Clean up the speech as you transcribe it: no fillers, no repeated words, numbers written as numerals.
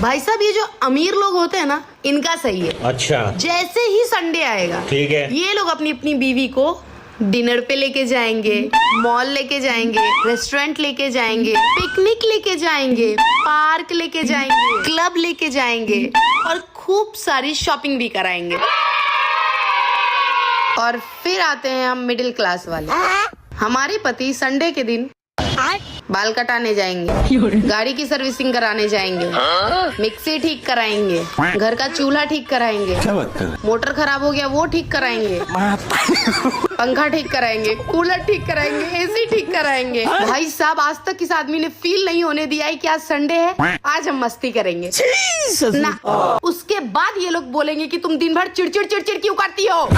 भाई साहब ये जो अमीर लोग होते हैं ना, इनका सही है। अच्छा, जैसे ही संडे आएगा, ठीक है, ये लोग अपनी अपनी बीवी को डिनर पे लेके जाएंगे, मॉल लेके जाएंगे, रेस्टोरेंट लेके जाएंगे, पिकनिक लेके जाएंगे, पार्क लेके जाएंगे, क्लब लेके जाएंगे और खूब सारी शॉपिंग भी कराएंगे। और फिर आते हैं हम मिडिल क्लास वाले। हमारे पति संडे के दिन बाल कटाने जाएंगे, गाड़ी की सर्विसिंग कराने जाएंगे, मिक्सी ठीक कराएंगे, घर का चूल्हा ठीक कराएंगे, मोटर खराब हो गया वो ठीक कराएंगे, पंखा ठीक कराएंगे, कूलर ठीक कराएंगे, एसी ठीक कराएंगे। भाई साहब आज तक इस आदमी ने फील नहीं होने दिया है कि आज संडे है, आज हम मस्ती करेंगे ना। उसके बाद ये लोग बोलेंगे कि तुम दिन भर चिड़चिड़ चिड़चिड़ क्यों करती हो।